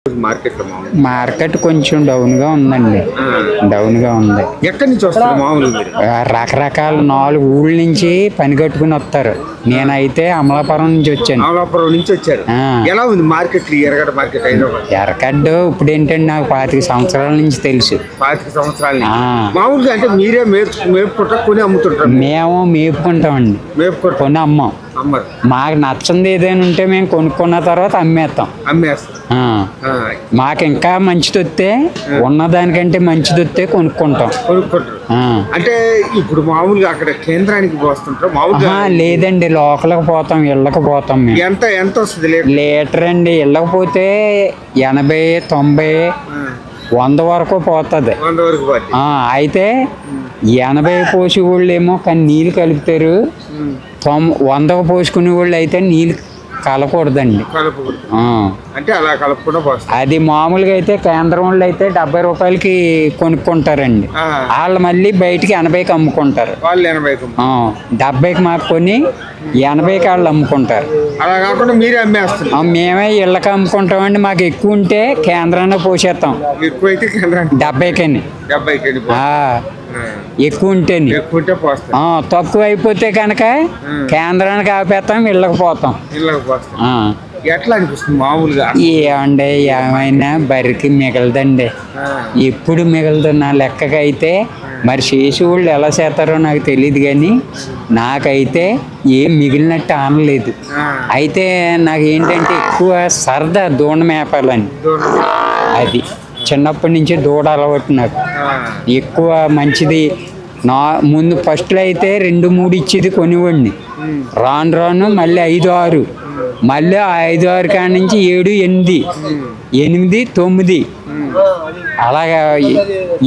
Market కొంచెం down గా ఉందండి. డౌన్ గా ఉంది. ఎక్కడి నుంచి వస్తారు మామూలుగా? రకరకాల 4 ఊళ్ళ నుంచి పని కట్టుకుని వస్తారు. నేనైతే అమలాపురం నుంచి వచ్చాను. అమలాపురం నుంచి వచ్చారు. ఎలా ఉంది మార్కెట్? ఎర్రగడ్డ మార్కెట్ హైదరాబాద్. ఎర్రగడ్డ ఇప్పుడు ఏంటంటే నాకు 25 సంవత్సరాల నుంచి తెలుసు. 25 సంవత్సరాలు మామూలుగా అంటే మీరే మేపుకుంటారు, కొని అమ్ముతుంటారు? మేము మేపుకుంటామండి, కొని అమ్మాం. మాకు నచ్చింది ఏదైనా ఉంటే మేము కొనుక్కున్న తర్వాత అమ్మేస్తాం. మాకు ఇంకా మంచిది వస్తే, ఉన్నదానికంటే మంచిది వస్తే కొనుక్కుంటాం. అంటే ఇప్పుడు మామూలుగా అక్కడ కేంద్రానికి పోస్తుంటారు మామూలుగా? లేదండి, లోకల్కి పోతాం, ఇళ్ళకి పోతాం. ఎంత ఎంత వస్తుంది లీటర్ అండి? ఇళ్ళకి పోతే 80, 90, 100 వరకు పోతుంది. అయితే 80 పోసి వాళ్ళు ఏమో కానీ నీళ్ళు కలుపుతారు. 100 పోసుకునే వాళ్ళు అయితే నీళ్ళు కలకూడదండి. అంటే అలా కలపకుండా అది మామూలుగా అయితే కేంద్రం వాళ్ళు అయితే 70 రూపాయలకి కొనుక్కుంటారండి. వాళ్ళు మళ్ళీ బయటికి 80కి అమ్ముకుంటారు. 70కి మాకు కొని 80కి వాళ్ళు అమ్ముకుంటారు. అలా కాకుండా మీరే అమ్మేస్తారు? మేమే ఇళ్ళకి అమ్ముకుంటామండి. మాకు ఎక్కువ ఉంటే కేంద్రాన్ని పోసేస్తాం. ఎక్కువైతే 70కని. ఎక్కువ ఉంటేనే. తక్కువ అయిపోతే కనుక కేంద్రానికి ఆపేస్తాం, ఇళ్ళకి పోతాం. ఎట్లా అనిపిస్తుంది మామూలుగా? ఏమండి, ఏమైనా బరికి మిగలదండి. ఎప్పుడు మిగలదు నా లెక్కకైతే. మరి చేసి వాళ్ళు ఎలా చేస్తారో నాకు తెలియదు, కానీ నాకైతే ఏం మిగిలినట్టు ఆనలేదు. అయితే నాకు ఏంటంటే ఎక్కువ సరదా దూడ మేపాలని. అది చిన్నప్పటి నుంచి దూడ అలవాటు నాకు. ఎక్కువ మంచిది. ముందు ఫస్ట్లో అయితే 2, 3 ఇచ్చేది కొనివ్వండి. రాను రాను మళ్ళీ 5, 6, మళ్ళీ 5, 6 కాడి నుంచి 7, 8, 9 అలాగా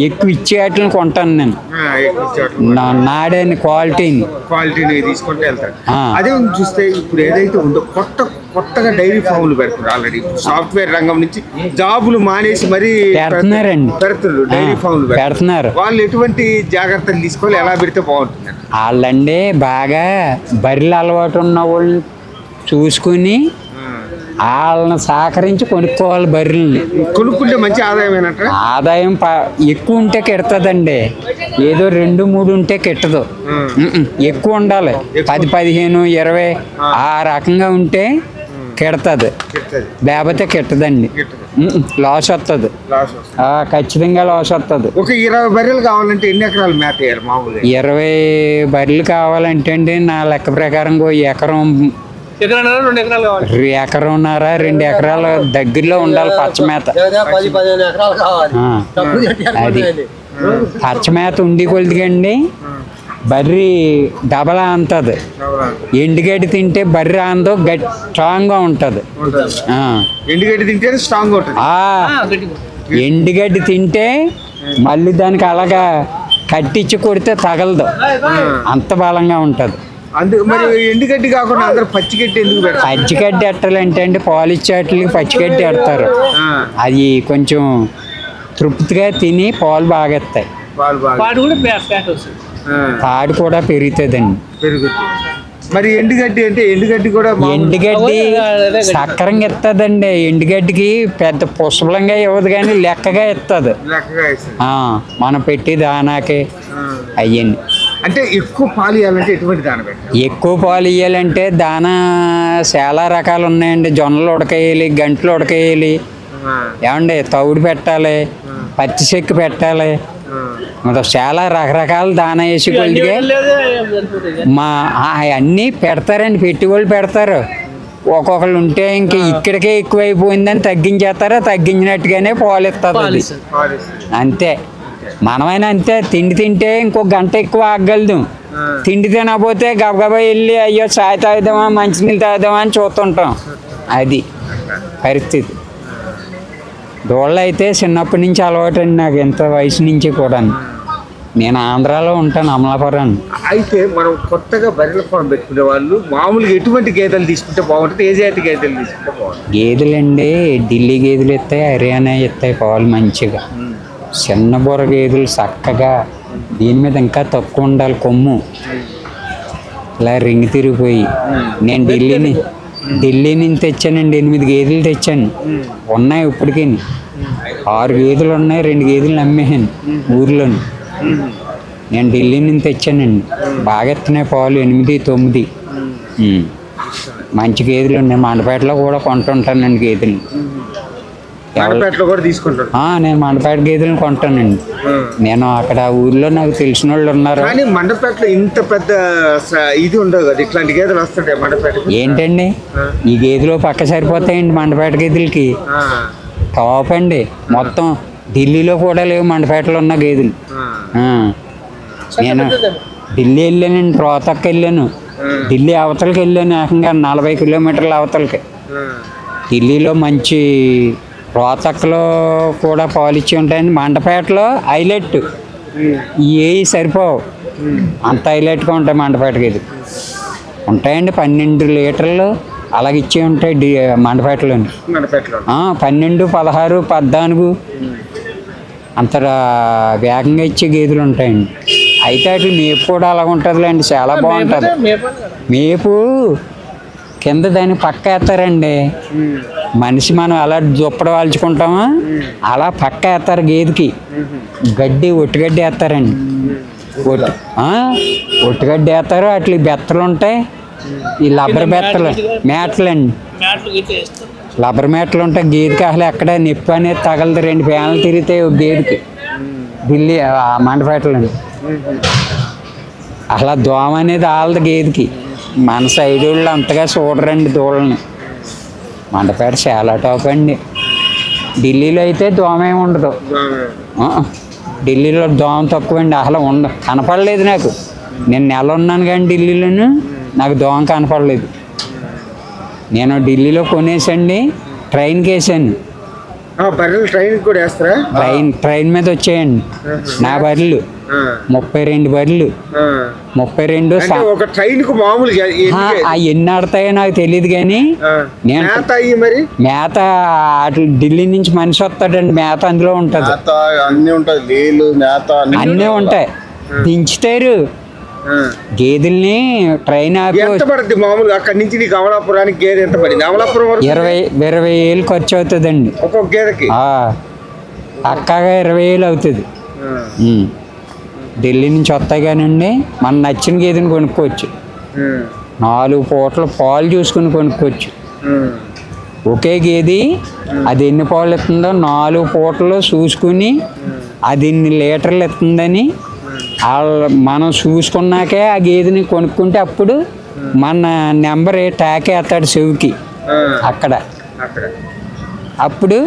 ఎక్కువ ఇచ్చే వాటిని కొంటాను నేను. నాడని క్వాలిటీని తీసుకుంటే వెళ్తాను. అదే చూస్తే ఇప్పుడు ఏదైతే ఉందో కొత్తగా డైరీ ఫామ్లు పెడుతున్నారు. ఆల్రెడీ సాఫ్ట్వేర్ రంగం నుంచి జాబులు మానేసి మరి పెడుతున్నారు. డైరీ ఫామ్లు పెడుతున్నారు. వాళ్ళు ఎటువంటి జాగ్రత్తలు తీసుకోవాలి, ఎలా పెడితే బాగుంటుంది? వాళ్ళండి బాగా బర్రెలు అలవాటు ఉన్న వాళ్ళు చూసుకుని వాళ్ళని సహకరించి కొనుక్కోవాలి. బర్రెల్ని కొనుక్కుంటే మంచి ఆదాయం. ఆదాయం ఎక్కువ ఉంటే కెడతదండి. ఏదో 2, 3 ఉంటే కెట్టదు. ఎక్కువ ఉండాలి. 10, 15, 20 ఆ రకంగా ఉంటే కెడతది. లేకపోతే కెట్టదండి. లాస్ వస్తుంది. ఖచ్చితంగా లాస్ వస్తుంది. ఒక 20 బర్రెలు కావాలంటే ఎన్ని ఎకరాలు మేత వేయాలి మామూలుగా? 20 బర్రెలు కావాలంటే అండి నా లెక్క ప్రకారం ఎకరం, 1.5 ఎకరాలు 2 ఎకరాల దగ్గరలో ఉండాలి పచ్చమేత. అది పచ్చమేత ఉండి కొలిదిగండి బర్రి డబలా అంతది. ఎండుగడ్డి తింటే బర్రి అందో స్ట్రాంగ్ గా ఉంటది. ఎండుగడ్డి తింటే స్ట్రాంగ్ ఉంటుంది. ఎండుగడ్డి తింటే మళ్ళీ దానికి అలాగా కట్టించి కొడితే తగలదు, అంత బలంగా ఉంటది. మరి ఎండుగడ్డి కాకుండా అందరూ పచ్చిగడ్డి ఎందుకు పెడతారు? పచ్చిగడ్డి ఎట్టాలంటే అండి పాలు ఇచ్చేట్లకి పచ్చిగడ్డి ఎడతారు. అది కొంచెం తృప్తిగా తిని పాలు బాగా ఎత్తాయి. పాడు కూడా పెరుగుతుందండి. మరి ఎండుగడ్డి అంటే ఎండుగడ్డి కూడా ఎండుగడ్డి సక్రంగా ఎత్తదండి. ఎండుగడ్డికి పెద్ద పుష్పలంగా ఇవ్వదు, కానీ లెక్కగా ఎత్తది. మనం పెట్టి దానాకి అయ్యండి. అంటే ఎక్కువ పాలు ఇవ్వాలంటే ఎటువంటి దానా పెట్టాలి? ఎక్కువ పాలు ఇవ్వాలంటే దానా చాలా రకాలు ఉన్నాయండి. జొన్నలు ఉడకేయాలి, గంటలు ఉడకేయాలి, ఏమండి తౌడు పెట్టాలి, పచ్చి చెక్కు పెట్టాలి, చాలా రకరకాల దానా వేసి కొలిగే అన్నీ పెడతారండి. పెట్టుబడులు పెడతారు. ఒక్కొక్కరు ఉంటే ఇంక ఇక్కడికే ఎక్కువైపోయిందని తగ్గించేస్తారో తగ్గించినట్టుగానే పాలు ఇస్తుంది. అంతే. మనమైనా అంతే. తిండి తింటే ఇంకొక గంట ఎక్కువ ఆగగలదు. తిండి తినకపోతే గబగబా వెళ్ళి అయ్యో చాయ్ తాగుదామా, మంచినీళ్ళు తాగుదామా అని చూస్తుంటాం. అది పరిస్థితి. దూడలు అయితే చిన్నప్పటి నుంచి అలవాటు అండి నాకు, ఎంత వయసు నుంచి కూడా. నేను ఆంధ్రాలో ఉంటాను, అమలాపురం. అయితే మనం కొత్తగా బర్రెల ఫామ్ పెట్టుకునే వాళ్ళు మామూలుగా ఎటువంటి గేదెలు తీసుకుంటే బాగుంటుంది? ఏ జాతి గేదెలు తీసుకుంటే బాగుంటుంది? గేదెలండి ఢిల్లీ గేదెలు ఇస్తాయి, హర్యానా ఇస్తాయి పాలు మంచిగా. చిన్న బుర్ర గేదెలు చక్కగా, దీని మీద ఇంకా తక్కువ ఉండాలి కొమ్ము, ఇలా రింగ్ తిరిగిపోయి. నేను ఢిల్లీ నుంచి తెచ్చానండి 8 గేదెలు తెచ్చాను. ఉన్నాయి ఇప్పటికీ 6 గేదెలు ఉన్నాయి, 2 గేదెలు అమ్మేసాను ఊర్లోని. నేను ఢిల్లీ నుంచి తెచ్చానండి. బాగా ఇస్తున్నాయి పాలు 8, 9. మంచి గేదెలు ఉన్నాయి. మండపేటలో కూడా కొంటుంటానండి గేదెలు. నేను మండపేట గేదెలను కొంటానండి. నేను అక్కడ ఊర్లో నాకు తెలిసిన వాళ్ళు ఉన్నారు. మండపేటలో ఇంత పెద్ద ఇది ఉండదు కదా, ఇట్లాంటి గేదెలు వస్తుంటాయి మండపేట. ఏంటండి ఈ గేదెలు పక్క సరిపోతాయండి మండపేట గేదెలకి. టాప్ అండి. మొత్తం ఢిల్లీలో కూడా లేవు మండపేటలో ఉన్న గేదెలు. నేను ఢిల్లీ వెళ్ళానండి, రోహతక్ వెళ్ళాను, ఢిల్లీ అవతలకి వెళ్ళాను, ఏకంగా 40 కిలోమీటర్ల అవతలకి. ఢిల్లీలో మంచి రోహతక్లో కూడా పాలిచ్చి ఉంటాయండి. మండపేటలో హైలైట్ ఏ సరిపోవు, అంత హైలైట్గా ఉంటాయి మండపేట గేదెలు. ఉంటాయండి 12 లీటర్లు అలాగ ఇచ్చే ఉంటాయి మండపేటలోని. 12, 16, 14 అంత వేగంగా ఇచ్చే గేదెలు ఉంటాయండి. అయితే అట్లా మేపు కూడా అలాగ ఉంటుందిలేండి, చాలా బాగుంటుంది. మేపు కింద దాన్ని పక్క వేస్తారండి. మనిషి మనం అలా దుప్పడ వాల్చుకుంటామా అలా పక్క వేస్తారు గేదెకి. గడ్డి ఒట్టిగడ్డి వేస్తారండి. ఒట్టిగడ్డి వేస్తారు. అట్లా బెత్తలు ఉంటాయి, ఈ లబ్బర్ బెత్తలు మేటలండి, లబ్బర్ మేటలు ఉంటాయి. గేదెకి అసలు ఎక్కడ నొప్పి అనేది తగలదు. 2 ఫ్యాన్లు తిరుగుతాయి ఒక గేదెకి ఢిల్లీ మండపేటలండి. అసలు దోమ అనేది ఆలదు గేదెకి. మన సైడ్ వాళ్ళు అంతగా చూడరండి దూడల్ని. మండపేట చాలా టాప్ అండి. ఢిల్లీలో అయితే దోమ ఏమి ఉండదు. ఢిల్లీలో దోమ తక్కువ అండి. అసలు కనపడలేదు నాకు. నేను నెల ఉన్నాను కానీ ఢిల్లీలోను నాకు దోమ కనపడలేదు. నేను ఢిల్లీలో కొనేసండి, ట్రైన్కి వేసాను. ట్రైన్ మీద వచ్చాయండి నా బర్రెలు. 32 బర్రెలు. 32 ఎన్ని ఆడతాయో నాకు తెలియదు కానీ నేను మేత అట్లా ఢిల్లీ నుంచి మనిషి వస్తాడండి, మేత అందులో ఉంటుంది, అన్నీ ఉంటాయి. దించుతారు గేదెల్ని. ట్రైన్ మామూలుగా అక్కడి నుంచి నీకు అమలాపురానికి గేదె ఎంత పడింది? అమలాపురం 20,000 ఖర్చు అవుతుందండి ఒక్కొక్క గేదెకి. పక్కాగా 20,000 అవుతుంది. ఢిల్లీ నుంచి వస్తాయి కానండి మన నచ్చిన గేదెని కొనుక్కోవచ్చు. 4 పూటలు పాలు చూసుకుని కొనుక్కోవచ్చు. ఒకే గేది అది ఎన్ని పాలు ఇస్తుందో 4 పూటలు చూసుకుని అది ఎన్ని లీటర్లు ఇస్తుందని మనం చూసుకున్నాకే ఆ గేదెని కొనుక్కుంటే అప్పుడు మన నెంబర్ ట్యాక్ వేస్తాడు చెవికి అక్కడ. అప్పుడు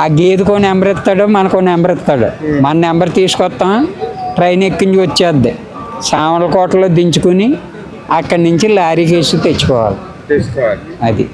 ఆ గేదెకో నెంబర్ ఇస్తాడు, మనకో నెంబర్ ఇస్తాడు. మన నెంబర్ తీసుకొస్తాం, ట్రైన్ ఎక్కించి వచ్చేద్ది. సామర్లకోటలో దించుకుని అక్కడి నుంచి లారీకి వేసి తెచ్చుకోవాలి. అది